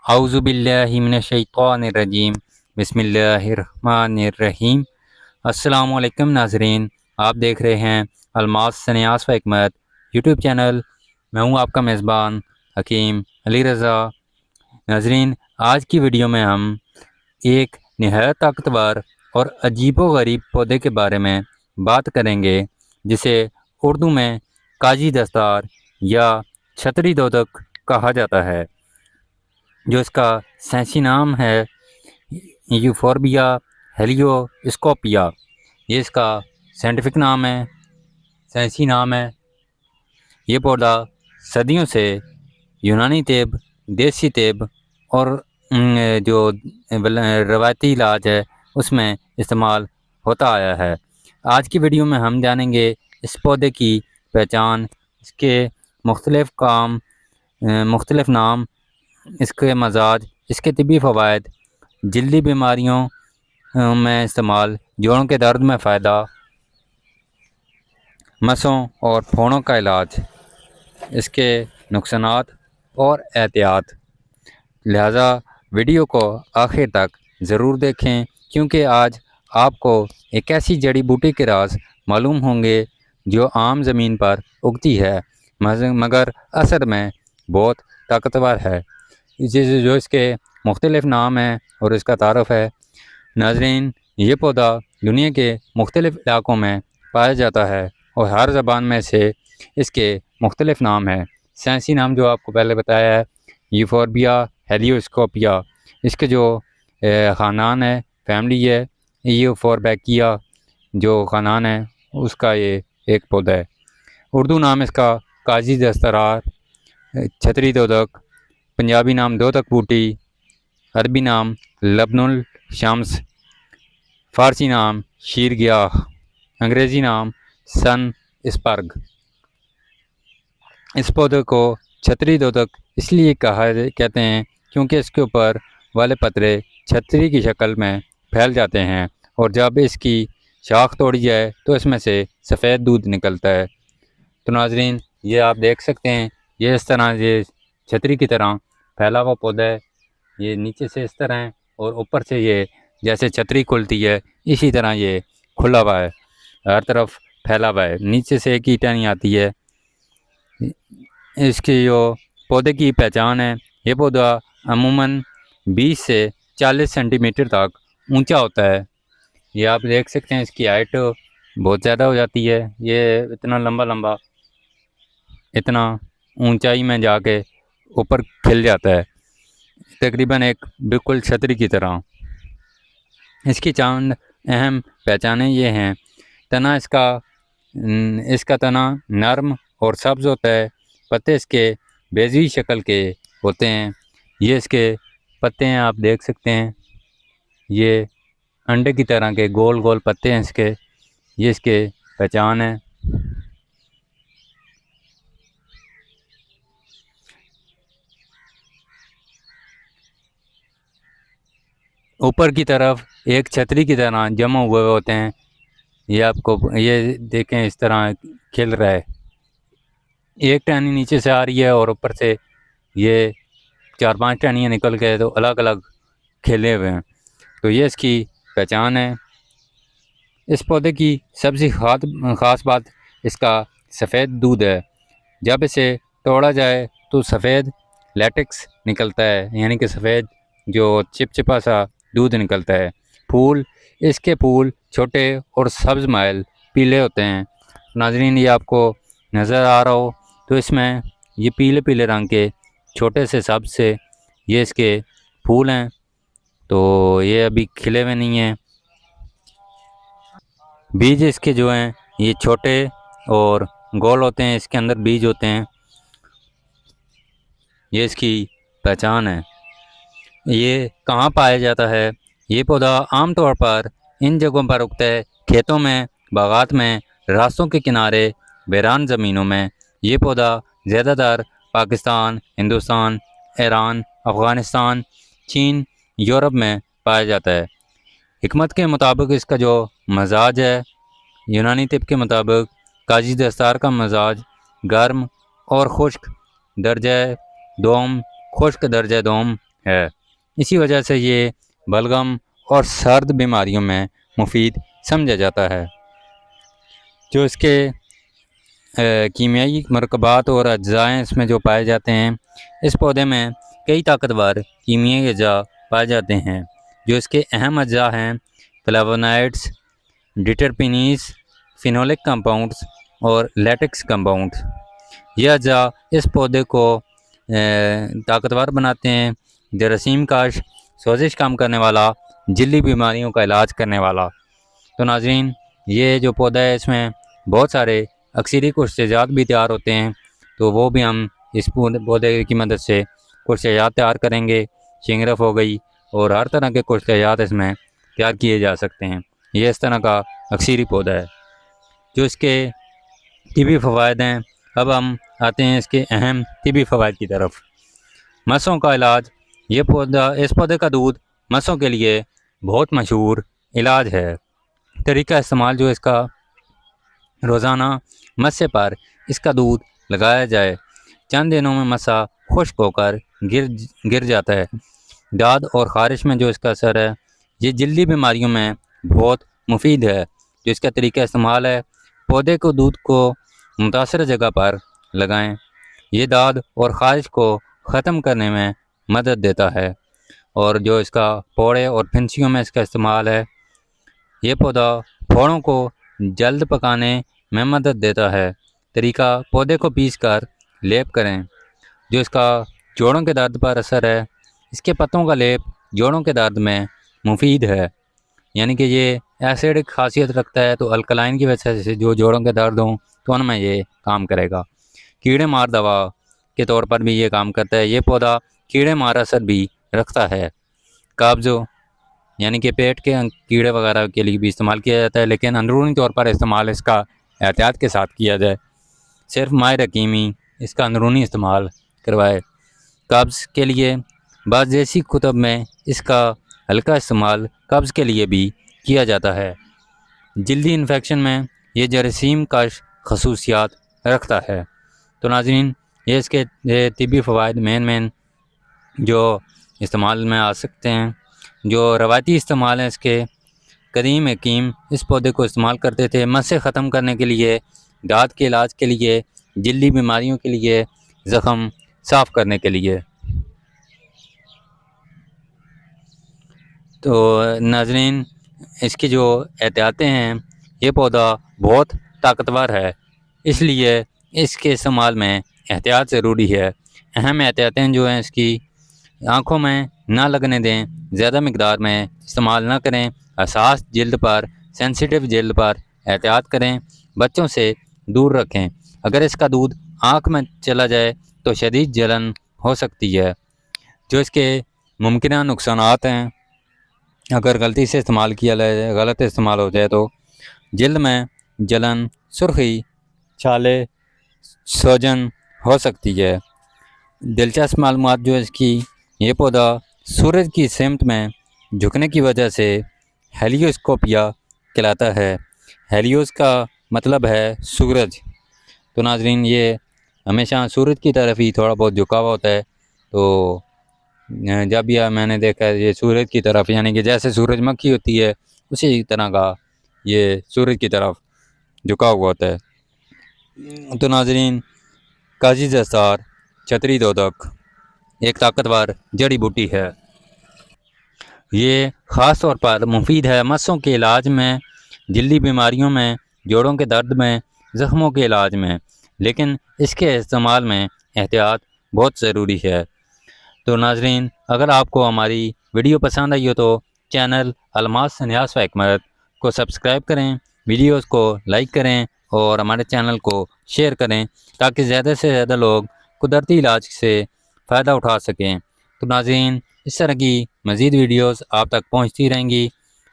اعوذ باللہ من الشیطان الرجیم بسم اللہ الرحمن الرحیم۔ السلام علیکم ناظرین، آپ دیکھ رہے ہیں الماس سنیاس و حکمت یوٹیوب چینل۔ میں ہوں آپ کا میزبان حکیم علی رضا۔ ناظرین، آج کی ویڈیو میں ہم ایک نہایت طاقتور اور عجیب و غریب پودے کے بارے میں بات کریں گے، جسے اردو میں کاجی دستار یا چھتری دودک کہا جاتا ہے، جو اس کا سائنسی نام ہے یوفوربیا ہیلیو اسکوپیا۔ یہ اس کا سائنٹیفک نام ہے، سائنسی نام ہے۔ یہ پودا صدیوں سے یونانی طب، دیسی طب اور جو روایتی علاج ہے اس میں استعمال ہوتا آیا ہے۔ آج کی ویڈیو میں ہم جانیں گے اس پودے کی پہچان، اس کے مختلف نام، اس کے مزاج، اس کے طبی فوائد، جلدی بیماریوں میں استعمال، جوڑوں کے درد میں فائدہ، مسوں اور پھوڑوں کا علاج، اس کے نقصانات اور احتیاط۔ لہذا ویڈیو کو آخر تک ضرور دیکھیں، کیونکہ آج آپ کو ایک ایسی جڑی بوٹی کے راز معلوم ہوں گے جو عام زمین پر اگتی ہے مگر اثر میں بہت طاقتور ہے، جو اس کے مختلف نام ہیں اور اس کا تعارف ہے۔ ناظرین، یہ پودا دنیا کے مختلف علاقوں میں پایا جاتا ہے اور ہر زبان میں سے اس کے مختلف نام ہیں۔ سائنسی نام جو آپ کو پہلے بتایا ہے یوفوربیا ہیلیو اسکوپیا، اس کے جو خاندان ہے، فیملی ہے، یوفوربیکیا جو خاندان ہے اس کا یہ ایک پودا ہے۔ اردو نام اس کا کاجی دستار، چھتری دودک، پنجابی نام دودک بوٹی، عربی نام لبن الشمس، فارسی نام شیر گیاہ، انگریزی نام سن اسپرگ۔ اس پودے کو چھتری دودک اس لیے کہتے ہیں کیونکہ اس کے اوپر والے پترے چھتری کی شکل میں پھیل جاتے ہیں، اور جب اس کی شاخ توڑی جائے تو اس میں سے سفید دودھ نکلتا ہے۔ تو ناظرین، یہ آپ دیکھ سکتے ہیں، یہ اس طرح یہ چھتری کی طرح پھیلا ہوا پودا ہے۔ یہ نیچے سے اس طرح ہے اور اوپر سے یہ جیسے چھتری کھلتی ہے اسی طرح یہ کھلا ہوا ہے، ہر طرف پھیلا ہوا ہے، نیچے سے ایک ہی ٹہنی آتی ہے۔ اس کی جو پودے کی پہچان ہے، یہ پودا عموماً 20 سے 40 سینٹی میٹر تک اونچا ہوتا ہے۔ یہ آپ دیکھ سکتے ہیں، اس کی ہائٹ بہت زیادہ ہو جاتی ہے، یہ اتنا لمبا اتنا اونچائی میں جا کے اوپر کھل جاتا ہے، تقریباً ایک بالکل چھتری کی طرح۔ اس کی چند اہم پہچانیں یہ ہیں: تنا اس کا تنا نرم اور سبز ہوتا ہے، پتے اس کے بیضوی شکل کے ہوتے ہیں۔ یہ اس کے پتے ہیں، آپ دیکھ سکتے ہیں، یہ انڈے کی طرح کے گول گول پتے ہیں اس کے، یہ اس کے پہچان ہے۔ اوپر کی طرف ایک چھتری کی طرح جمع ہوئے ہوتے ہیں، یہ آپ کو یہ دیکھیں اس طرح کھل رہا ہے، ایک ٹہنی نیچے سے آ رہی ہے اور اوپر سے یہ 4-5 ٹہنیاں نکل کے تو الگ الگ کھلے ہوئے ہیں۔ تو یہ اس کی پہچان ہے۔ اس پودے کی سب سے خاص بات اس کا سفید دودھ ہے۔ جب اسے توڑا جائے تو سفید لیٹکس نکلتا ہے، یعنی کہ سفید جو چپچپا سا دودھ نکلتا ہے۔ اس کے پھول چھوٹے اور سبز مائل پیلے ہوتے ہیں۔ ناظرین، یہ آپ کو نظر آ رہا ہو تو اس میں یہ پیلے رنگ کے چھوٹے سے سبز سے یہ اس کے پھول ہیں، تو یہ ابھی کھلے ہوئے نہیں ہیں۔ بیج اس کے جو ہیں یہ چھوٹے اور گول ہوتے ہیں، اس کے اندر بیج ہوتے ہیں، یہ اس کی پہچان ہے۔ یہ کہاں پایا جاتا ہے؟ یہ پودا عام طور پر ان جگہوں پر اگتا ہے، کھیتوں میں، باغات میں، راستوں کے کنارے، ویران زمینوں میں۔ یہ پودا زیادہ تر پاکستان، ہندوستان، ایران، افغانستان، چین، یورپ میں پایا جاتا ہے۔ حکمت کے مطابق اس کا جو مزاج ہے، یونانی طب کے مطابق کاجی دستار کا مزاج گرم اور خشک درجہ دوم ہے۔ اسی وجہ سے یہ بلغم اور سرد بیماریوں میں مفید سمجھا جاتا ہے۔ جو اس کے کیمیائی مرکبات اور اجزاء اس میں جو پائے جاتے ہیں، اس پودے میں کئی طاقتور کیمیائی اجزاء پائے جاتے ہیں۔ جو اس کے اہم اجزاء ہیں فلاوونائڈز، ڈٹرپینیز، فینولک کمپاؤنڈز اور لیٹکس کمپاؤنڈز۔ یہ اجزاء اس پودے کو طاقتور بناتے ہیں، جراثیم کاش، سوزش کم کرنے والا، جلدی بیماریوں کا علاج کرنے والا۔ تو ناظرین، یہ جو پودا ہے اس میں بہت سارے اکثری کشتیجات بھی تیار ہوتے ہیں، تو وہ بھی ہم اس پودے کی مدد سے کشتیجات تیار کریں گے۔ شنگرف ہو گئی اور ہر طرح کے کشتیجات اس میں تیار کیے جا سکتے ہیں۔ یہ اس طرح کا اکثری پودا ہے۔ جو اس کے طبی فوائد ہیں، اب ہم آتے ہیں اس کے اہم طبی فوائد کی طرف۔ مسوں کا علاج، اس پودے کا دودھ مسوں کے لیے بہت مشہور علاج ہے۔ طریقہ استعمال جو اس کا روزانہ مسے پر اس کا دودھ لگایا جائے، چند دنوں میں مسا خشک ہو کر گر جاتا ہے۔ داد اور خارش میں جو اس کا اثر ہے، یہ جلدی بیماریوں میں بہت مفید ہے۔ جو اس کا طریقہ استعمال ہے، پودے کو دودھ کو متاثرہ جگہ پر لگائیں، یہ داد اور خارش کو ختم کرنے میں مدد دیتا ہے۔ اور جو اس کا پھوڑے اور پھنسیوں میں اس کا استعمال ہے، یہ پودا پھوڑوں کو جلد پکانے میں مدد دیتا ہے۔ طریقہ، پودے کو پیس کر لیپ کریں۔ جو اس کا جوڑوں کے درد پر اثر ہے، اس کے پتوں کا لیپ جوڑوں کے درد میں مفید ہے، یعنی کہ یہ ایسیڈک خاصیت رکھتا ہے، تو الکلائن کی وجہ سے جو جوڑوں کے درد ہوں تو ان میں یہ کام کرے گا۔ کیڑے مار دوا کے طور پر بھی یہ کام کرتا ہے۔ یہ پودا کیڑے مار اثر بھی رکھتا ہے۔ قبض، یعنی کہ پیٹ کے کیڑے وغیرہ کے لیے بھی استعمال کیا جاتا ہے، لیکن اندرونی طور پر استعمال اس کا احتیاط کے ساتھ کیا جائے۔ صرف ماہر حکیمی اس کا اندرونی استعمال کروائے۔ قبض کے لیے بعض دیسی کتب میں اس کا ہلکا استعمال قبض کے لیے بھی کیا جاتا ہے۔ جلدی انفیکشن میں یہ جراثیم کش خصوصیات رکھتا ہے۔ تو ناظرین، یہ اس کے طبی فوائد مین جو استعمال میں آ سکتے ہیں۔ جو روایتی استعمال ہیں اس کے، قدیم حکیم اس پودے کو استعمال کرتے تھے مسے ختم کرنے کے لیے، دانت کے علاج کے لیے، جلدی بیماریوں کے لیے، زخم صاف کرنے کے لیے۔ تو ناظرین، اس کی جو احتیاطیں ہیں، یہ پودا بہت طاقتور ہے، اس لیے اس کے استعمال میں احتیاط ضروری ہے۔ اہم احتیاطیں جو ہیں اس کی، آنکھوں میں نہ لگنے دیں، زیادہ مقدار میں استعمال نہ کریں، حساس جلد پر، سینسیٹیو جلد پر احتیاط کریں، بچوں سے دور رکھیں۔ اگر اس کا دودھ آنکھ میں چلا جائے تو شدید جلن ہو سکتی ہے۔ جو اس کے ممکنہ نقصانات ہیں، اگر غلطی سے استعمال کیا جائے، غلط استعمال ہو جائے تو جلد میں جلن، سرخی، چھالے، سوجن ہو سکتی ہے۔ دلچسپ معلومات جو اس کی، یہ پودا سورج کی سمت میں جھکنے کی وجہ سے ہیلیوسکوپیا کہلاتا ہے۔ ہیلیوس کا مطلب ہے سورج۔ تو ناظرین، یہ ہمیشہ سورج کی طرف ہی تھوڑا بہت جھکا ہوا ہوتا ہے، تو جب یہ میں نے دیکھا ہے یہ سورج کی طرف، یعنی کہ جیسے سورج مکھی ہوتی ہے اسی طرح کا یہ سورج کی طرف جھکا ہوا ہوتا ہے۔ تو ناظرین، کاجی دستار چھتری دودک ایک طاقتور جڑی بوٹی ہے۔ یہ خاص طور پر مفید ہے مسوں کے علاج میں، جلدی بیماریوں میں، جوڑوں کے درد میں، زخموں کے علاج میں، لیکن اس کے استعمال میں احتیاط بہت ضروری ہے۔ تو ناظرین، اگر آپ کو ہماری ویڈیو پسند آئی ہو تو چینل الماس نیاز و حکمت کو سبسکرائب کریں، ویڈیوز کو لائک کریں اور ہمارے چینل کو شیئر کریں تاکہ زیادہ سے زیادہ لوگ قدرتی علاج سے فائدہ اٹھا سکیں۔ تو ناظرین، اس طرح کی مزید ویڈیوز آپ تک پہنچتی رہیں گی۔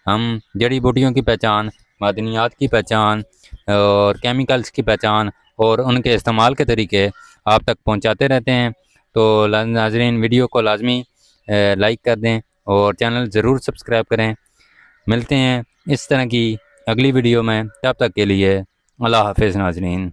ہم جڑی بوٹیوں کی پہچان، معدنیات کی پہچان اور کیمیکلز کی پہچان اور ان کے استعمال کے طریقے آپ تک پہنچاتے رہتے ہیں۔ تو ناظرین، ویڈیو کو لازمی لائک کر دیں اور چینل ضرور سبسکرائب کریں۔ ملتے ہیں اس طرح کی اگلی ویڈیو میں، تب تک کے لیے اللہ حافظ ناظرین۔